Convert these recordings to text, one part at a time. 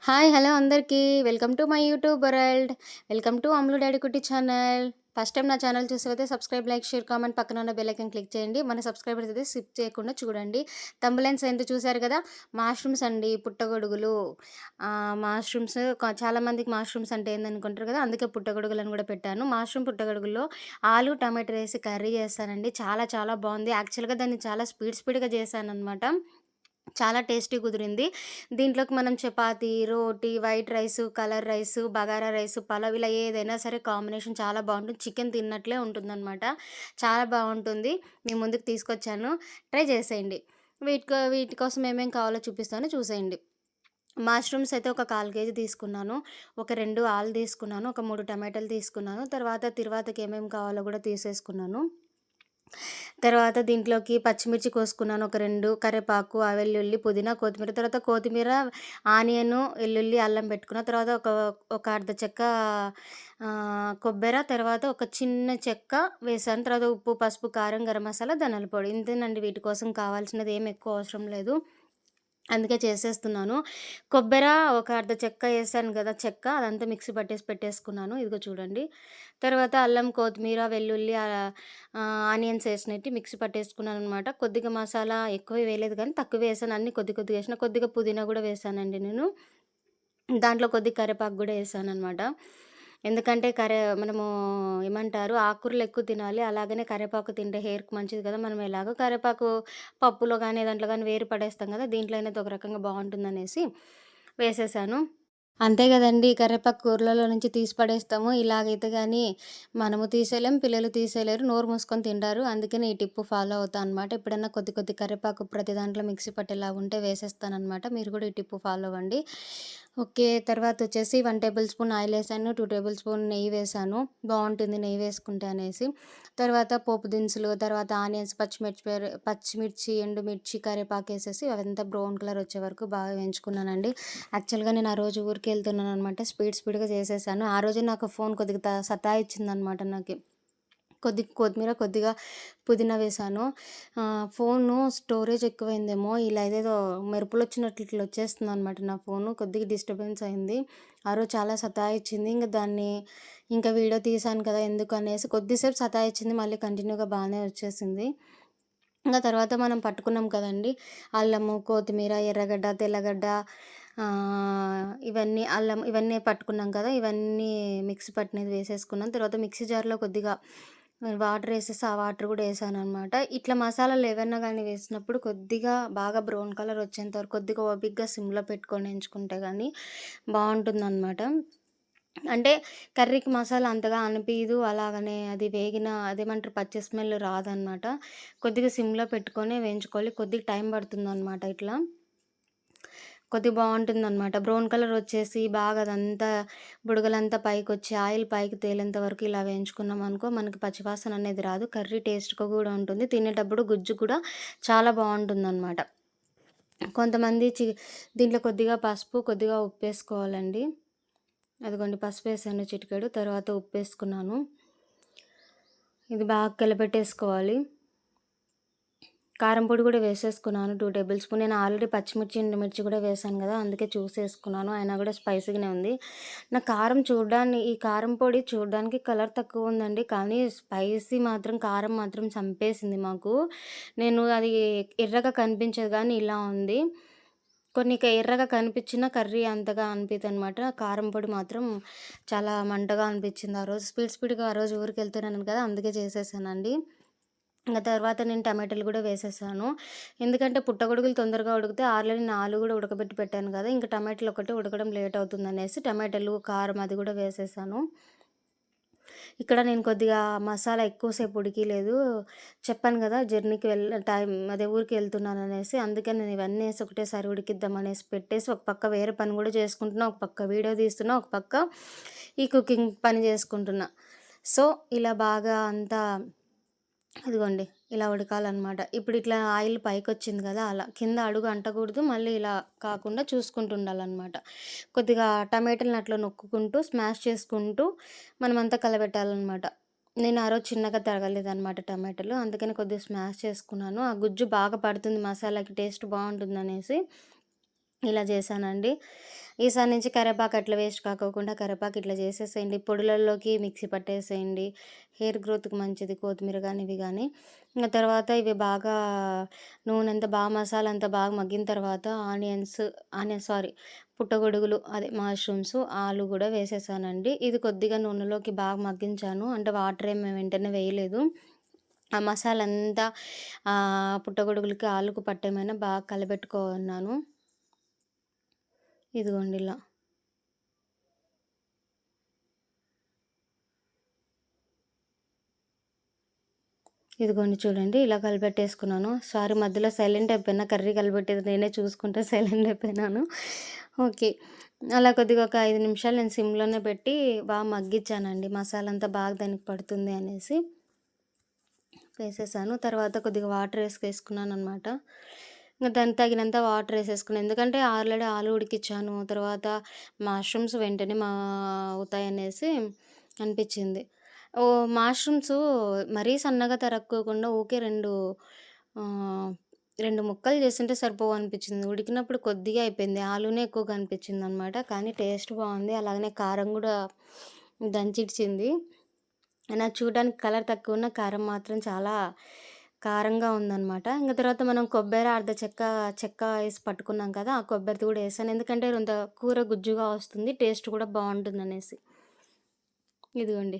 Hi! Hello అందరికీ. Welcome to my YouTube world. Welcome to Amlu daddy Kutti channel. First time నా channel చూసేవైతే subscribe, like, share, comment పక్కన ఉన్న bell icon click చేయండి. మన సబ్స్క్రైబర్స్ అయితే స్కిప్ చేయకుండా చూడండి. థంబ్‌నెయిల్స్ ఏంటో చూసారు కదా! మాష్రూమ్స్ అండి, పుట్టగొడుగులు. మాష్రూమ్స్ చాలామందికి మాష్రూమ్స్ అంటే ఏందనుకుంటారు కదా! అందుకే పుట్టగొడుగులని కూడా పెట్టాను. మాష్రూమ్ పుట్టగొడుగుల్లో ఆలు, టమాటో వేసి కర్రీ చేస్తానండి. చాలా చాలా బావుంది. యాక్చువల్‌గా దాన్ని చాలా స్పీడ్‌గా చేశాననమాట. చాలా టేస్టీ కుదిరింది. దీంట్లోకి మనం చపాతీ, రోటీ, white rice, colour rice, bagara rice, pulao ఇలా ఏదైనా సరే కాంబినేషన్ చాలా బావుంటుంది. చికెన్ తిన్నట్లే ఉంటుందనమాట. చాలా బావుంటుంది. మీ ముందుకు తీసుకొచ్చాను. ట్రై చేసేయండి. వీటి కోసం ఏమేం కావాలో చూపిస్తాను చూసేయండి. మష్రూమ్స్ అయితే ఒక 1/4 కేజీ తీసుకున్నాను. ఒక 2 ఆలు తీసుకున్నాను. ఒక 3 టమాటాలు తీసుకున్నాను. తిరువాతకి ఏమేమి కావాలో కూడా తీసేసుకున్నాను. తర్వాత దీంట్లోకి పచ్చిమిర్చి కోసుకున్నాను ఒక 2, కరివేపాకు, వెల్లుల్లి, పుదీనా, కొత్తిమీర. తర్వాత కొత్తిమీర, ఆనియను, వెల్లుల్లి, అల్లం పెట్టుకున్న. తర్వాత ఒక అర్ధ చెక్క కొబ్బెర, తర్వాత ఒక చిన్న చెక్క వేసాను. తర్వాత ఉప్పు, పసుపు, కారం, గరం మసాలా, ధనియాల పొడి. ఇంతేనండి. వీటి కోసం కావాల్సినది ఏమి ఎక్కువ అవసరం లేదు. అందుకే చేసేస్తున్నాను. కొబ్బెర ఒక అర్ధ చెక్క ఏసాను గదా! చెక్క అదంతా మిక్సీ పట్టేసి పెట్టేసుకున్నాను. ఇదిగో చూడండి. తర్వాత అల్లం, కొత్తిమీర, వెల్లుల్లి, ఆనియన్స్ ఏసినట్టు మిక్సీ పట్టేసుకున్నాననమాట. కొద్దిగా మసాలా ఎక్కువ వేయలేదు కానీ తక్కువే ఏసాను. అన్నీ కొద్దిగా ఏసిన. కొద్దిగా పుదీనా గూడా వేసానండి నేను. దాంట్లో కొద్దిగా కరివేపాకు గూడా ఏసాననమాట. ఎందుకంటే మనము ఏమంటారు ఆకుకూరలు ఎక్కువ తినాలి. అలాగనే కరివేపాకు తింటే హెయిర్‌కి మంచిది కదా! మనం ఎలాగో కరివేపాకు పప్పులో గానీ, దాంట్లో గానీ వేరి పడేస్తాం కదా! దీంట్లో అయితే ఒక రకంగా బావుంటుందనేసి వేసేసాను. అంతే గదండీ! కరివేపాకు కూరలలో నుంచి తీసి పడేస్తాము. ఇలాగైతే గానీ మనము తీసేయలేం, పిల్లలు తీసేయలేరు. నోరు మూసుకొని తింటారు. అందుకని ఈ టిప్పు ఫాలో అవుతా అనమాట. ఎప్పుడన్నా కొద్ది కరివేపాకు ప్రతి దాంట్లో మిక్సీ పట్టేలాగుంటే వేసేస్తాననమాట. మీరు కూడా ఈ టిప్పు ఫాలో అవ్వండి. ఓకే. తర్వాతొచ్చేసి 1 టేబుల్ స్పూన్ ఆయిలేసాను. 2 టేబుల్ స్పూన్ నెయ్యి వేశాను. బావుంటుంది నెయ్యి వేసుకుంటే అనేసి. తర్వాత పోపు దినుసులు, తర్వాత ఆనియన్స్, పచ్చిమిర్చి, ఎండుమిర్చి, కరివేపాకేసేసి అవంతా బ్రౌన్ కలర్ వచ్చే వరకు బాగా వేయించుకున్నానండి. యాక్చువల్‌గా నేను ఆ రోజు ఊరికెళ్తున్నాననమాట. స్పీడ్‌గా చేసేసాను. ఆ రోజే నాకు ఫోను కొద్దిగా సతాయిచ్చిందనమాట నాకి. కొద్దిగా కొత్తిమీర, కొద్దిగా పుదీనా వేశాను. ఫోను స్టోరేజ్ ఎక్కువైందేమో, ఇలా ఏదేదో మెరుపులొచ్చినట్లు ఇట్లా వచ్చేస్తుందనమాట నా ఫోను. కొద్దిగా డిస్టర్బెన్స్ అయింది. ఆ రోజు చాలా సతాయిచ్చింది. ఇంక వీడియో తీశాను కదా! ఎందుకనేసి కొద్దిసేపు సతాయిచ్చింది. మళ్ళీ కంటిన్యూగా బానే వచ్చేసింది. తర్వాత మనం పట్టుకున్నాం కదండీ! అల్లము, కొత్తిమీర, ఎర్రగడ్డ, తెల్లగడ్డ, ఇవన్నీ పట్టుకున్నాం కదా! ఇవన్నీ మిక్సీ పట్టినది వేసేసుకున్నాం. తర్వాత మిక్సీ జార్‌లో కొద్దిగా వాటరేసేసి ఆ వాటర్ గూడా ఏసాననమాట. ఇట్లా మసాలాలు ఏవన్నా గానీ వేసినప్పుడు కొద్దిగా బాగా బ్రౌన్ కలర్ వచ్చేంత వరకు కొద్దిగా ఓపికగా సిమ్‌లో పెట్టుకొని ఎంచుకుంటే గానీ బావుంటుందనమాట. అంటే కర్రీకి మసాలా అంతగా అనిపియదు. అలాగనే అది అదేమంటారు పచ్చి స్మెల్ రాదనమాట. కొద్దిగా సిమ్‌లో పెట్టుకొనే వేయించుకోవాలి. కొద్దిగా టైం పడుతుందనమాట ఇట్లా. కొద్దిగా బావుంటుందనమాట. బ్రౌన్ కలర్ వచ్చేసి బాగా అదంతా బుడగలంతా పైకొచ్చి ఆయిల్ పైకి తేలేంత వరకు ఇలా వేయించుకున్నామనుకో మనకి పచ్చివాసన అనేది రాదు. కర్రీ టేస్ట్‌గా గూడా ఉంటుంది. తినేటప్పుడు గుజ్జు కూడా చాలా బావుంటుందనమాట. కొంతమంది దీంట్లో కొద్దిగా పసుపు, కొద్దిగా ఉప్పేసుకోవాలండి. అదిగోండి పసుపేసాను చిటికెడు. తర్వాత ఉప్పేసుకున్నాను. ఇది బాగా కలిపెట్టేసుకోవాలి. కారం పొడి కూడా వేసేసుకున్నాను 2 టేబుల్ స్పూన్. నేను ఆల్రెడీ పచ్చిమిర్చి, ఎండుమిర్చి కూడా వేశాను కదా! అందుకే చూసేసుకున్నాను. అయినా కూడా స్పైసీగానే ఉంది. ఈ కారం పొడి చూడడానికి కలర్ తక్కువుందండి. కానీ కారం మాత్రం చంపేసింది మాకు. నేను అది ఎర్రగా కనిపించేది గానీ ఇలా ఉంది. ఎర్రగా కనిపించినా కర్రీ అంతగా అనిపియదనమాట. కారం పొడి మాత్రం చాలా మంటగా అనిపించింది ఆ రోజు. స్పీడ్‌గా ఆ రోజు ఊరికెళ్తున్నాను కదా! అందుకే చేసేసానండి. తర్వాత నేను టమాటాలు గూడా వేసేసాను. ఎందుకంటే పుట్టగొడుగులు తొందరగా ఉడికితే ఆల్రెడీ నేను ఆలు గూడా ఉడకబెట్టి పెట్టాను గదా! ఇంక టమాటాలు ఒక్కటే ఉడకడం లేట్ అవుతుందనేసి టమాటాలు, కారం అది గూడా వేసేసాను. ఇక్కడ నేను కొద్దిగా మసాలా ఎక్కువ సేపు ఉడికియలేదు. చెప్పాను గదా! ఊరికి వెళ్తున్నాననేసి. అందుకే నేను ఇవన్నీ ఏసి ఒకటేసారి ఉడికిద్దామనేసి పెట్టేసి ఒక పక్క వేరే పని గూడా చేసుకుంటున్నా. ఒక పక్క వీడియో తీస్తున్నా. ఒక పక్క ఈ కుకింగ్ పని చేసుకుంటున్నా. సో, ఇలా బాగా అంతా అదిగోండి ఇలా ఉడకాలనమాట. ఇప్పుడు ఇట్లా ఆయిల్ పైకొచ్చింది గదా! అలా. కింద అడుగు అంటకూడదు. మళ్ళీ ఇలా కాకుండా చూసుకుంటూ ఉండాలనమాట. కొద్దిగా టమాటాలని అట్లా నొక్కుకుంటూ, స్మాష్ చేసుకుంటూ మనమంతా కలబెట్టాలనమాట. నేను ఆ రోజు చిన్నగా తరగలేదనమాట టమాటాలు. అందుకని కొద్దిగా స్మాష్ చేసుకున్నాను. ఆ గుజ్జు బాగా పడుతుంది మసాలాకి టేస్ట్ బావుంటుందనేసి ఇలా చేశానండి. ఈసారి నుంచి కరివేపాకు అట్లా వేస్ట్ కాకోకుండా కరివేపాకు ఇట్లా చేసేసేయండి. పొడులల్లోకి మిక్సీ పట్టేసేయండి. హెయిర్ గ్రోత్‌కి మంచిది కొత్తిమీర గానీ, ఇవి గానీ. ఇంగ తర్వాత ఇవి బాగా నూనె అంతా బాగా మసాలా అంతా బాగా మగ్గిన తర్వాత పుట్టగొడుగులు అదే మష్రూమ్స్, ఆలు గూడా వేసేసానండి. ఇది కొద్దిగా నూనెలోకి బాగా మగ్గించాను. అంటే వాటర్ ఏమి వెంటనే వేయలేదు. ఆ మసాలా అంతా పుట్టగొడుగులకి, ఆలుకు పట్టేమైనా బాగా కలబెట్టుకున్నాను. ఇదిగోండి ఇలా. ఇదిగోండి చూడండి ఇలా కలిపెట్టేసుకున్నాను. సారీ మధ్యలో సైలెంట్ అయిపోయినా, కర్రీ కలిపెట్టేది నేనే చూసుకుంటా సైలెంట్ అయిపోయినాను. ఓకే. అలా కొద్దిగా ఒక 5 నిమిషాలు నేను సిమ్‌లోనే పెట్టి బాగా మగ్గిచ్చానండి. మసాలా అంతా బాగా దానికి పడుతుంది అనేసి. వేసేసాను. తర్వాత కొద్దిగా వాటర్ ఏసుకేసుకున్నాననమాట. ఇంక దానికి తగినంత వాటర్ ఏసేసుకున్నాను. ఎందుకంటే ఆల్రెడీ ఆలు ఉడికిచ్చాను. తర్వాత మష్రూమ్స్ వెంటనే అవుతాయనేసి అనిపిచ్చింది. మష్రూమ్సు మరీ సన్నగా తరక్కోకుండా ఊకే 2 ముక్కలు చేసుంటే సరిపోవనిపిచ్చింది. ఉడికినప్పుడు కొద్దిగా అయిపోయింది. ఆలునే ఎక్కువగా అనిపిచ్చిందనమాట. కానీ టేస్ట్ బావుంది. అలాగనే కారం గూడా దంచిచ్చింది. నాకు చూడడానికి కలర్ తక్కువున్న కారం మాత్రం చాలా కారంగా ఉందనమాట. ఇంక తర్వాత మనం కొబ్బెర చెక్క ఏసి పట్టుకున్నాం కదా! ఆ కొబ్బరిది గూడా ఏసాను. ఎందుకంటే కూర గుజ్జుగా వస్తుంది. టేస్ట్ కూడా బావుంటుందనేసి. ఇదిగోండి.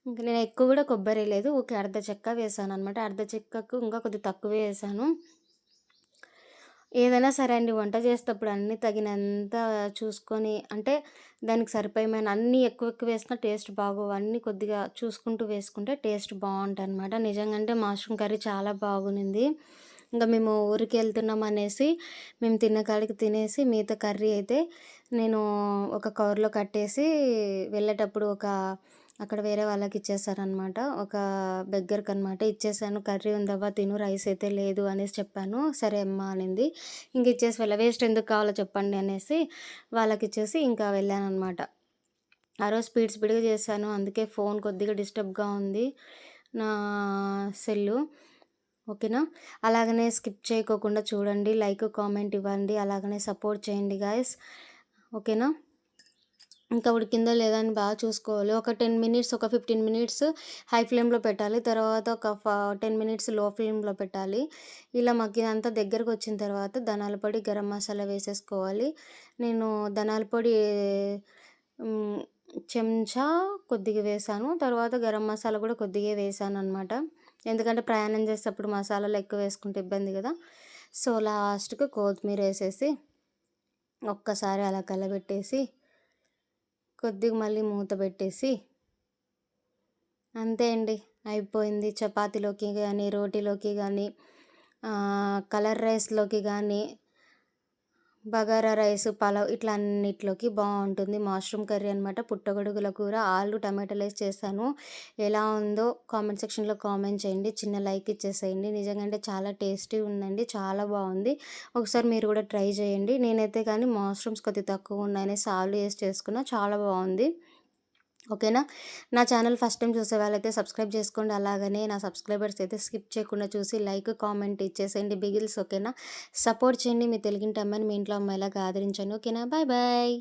ఇంక నేను ఎక్కువ గూడా కొబ్బరేయలేదు. ఊకే అర్ధ చెక్క వేసాననమాట. అర్ధ చెక్కకు ఇంకా కొద్దిగా తక్కువే ఏసాను. ఏదైనా సరే అండి వంట చేసేటప్పుడు అన్నీ తగినంత చూసుకొని అంటే దానికి సరిపోయేమైన అన్నీ ఎక్కువ ఎక్కువ వేసినా టేస్ట్ బాగోవు. అన్నీ కొద్దిగా చూసుకుంటూ వేసుకుంటే టేస్ట్ బావుంటాయనమాట. నిజంగా అంటే మష్రూమ్ కర్రీ చాలా బాగునింది. ఇంక మేము ఊరికెళ్తున్నాం అనేసి మేము తిన్న కాడికి తినేసి మిగతా కర్రీ అయితే నేను ఒక కవర్‌లో కట్టేసి వెళ్ళేటప్పుడు అక్కడ వేరే వాళ్ళకిచ్చేసాననమాట. ఒక బెగ్గర్‌కనమాట ఇచ్చేసాను. "కర్రీ ఉందవ్వ తిను, రైస్ అయితే లేదు" అనేసి చెప్పాను. "సరే అమ్మా" అనింది. ఇంక ఇచ్చేసి వేస్ట్ ఎందుకు కావాలో చెప్పండి అనేసి వాళ్ళకిచ్చేసి ఇంకా వెళ్ళాననమాట. ఆ రోజు స్పీడ్‌గా చేశాను. అందుకే ఫోన్ కొద్దిగా డిస్టర్బ్‌గా ఉంది. నా సెల్లు. ఓకేనా? అలాగనే స్కిప్ చేయకోకుండా చూడండి. లైక్, కామెంట్ ఇవ్వండి. అలాగనే సపోర్ట్ చేయండి గాయ్స్. ఓకేనా? ఇంకా ఉడికిందో లేదా అని బాగా చూసుకోవాలి. ఒక 10 మినిట్స్, ఒక 15 మినిట్స్ హై ఫ్లేమ్‌లో పెట్టాలి. తర్వాత ఒక 10 మినిట్స్ లో ఫ్లేమ్‌లో పెట్టాలి. ఇలా మగ్గినంతా దగ్గరకొచ్చిన తర్వాత ధనియాల పొడి, గరం మసాలా వేసేసుకోవాలి. నేను ధనియాల పొడి హ్మ్, చెంచా కొద్దిగా వేశాను. తర్వాత గరం మసాలా కూడా కొద్దిగే వేశాననమాట. ఎందుకంటే ప్రయాణం చేసేటప్పుడు మసాలాలు ఎక్కువ వేసుకుంటే ఇబ్బంది కదా! సో, లాస్ట్‌కి కొత్తిమీరేసేసి ఒక్కసారి అలా కలబెట్టేసి కొద్దిగా మళ్ళీ మూత పెట్టేసి అంతే అండి. అయిపోయింది. చపాతీలోకి గానీ, రోటీలోకి గానీ, కలర్ రైస్‌లోకి గానీ, బగారా రైస్, పలావ్ ఇట్లా అన్నిట్లోకి బావుంటుంది. మష్రూమ్ కర్రీ అనమాట. పుట్టగొడుగుల కూర, ఆలు టమాటాలేసి చేశాను. ఎలా ఉందో కామెంట్ సెక్షన్‌లో కామెంట్ చేయండి. చిన్న లైక్ ఇచ్చేసేయండి. నిజంగా అంటే చాలా టేస్టీ ఉందండి. చాలా బావుంది. ఒకసారి మీరు కూడా ట్రై చేయండి. నేనైతే కానీ మష్రూమ్స్ కొద్దిగా తక్కువున్నాయనేసి ఆలు ఏసి చేసుకున్నా. చాలా బావుంది. ఓకేనా? నా ఛానల్ ఫస్ట్ టైమ్ చూసే వాళ్ళైతే సబ్స్క్రైబ్ చేసుకోండి. అలాగనే నా సబ్స్క్రైబర్స్ అయితే స్కిప్ చేయకుండా చూసి లైక్, కామెంట్ ఇచ్చేసేయండి బిగిల్స్. ఓకేనా? సపోర్ట్ చేయండి. మీ తెలుగింటి అమ్మాయిని మీ ఇంట్లో అమ్మాయిలాగా ఆదరించండి. ఓకేనా? Bye bye.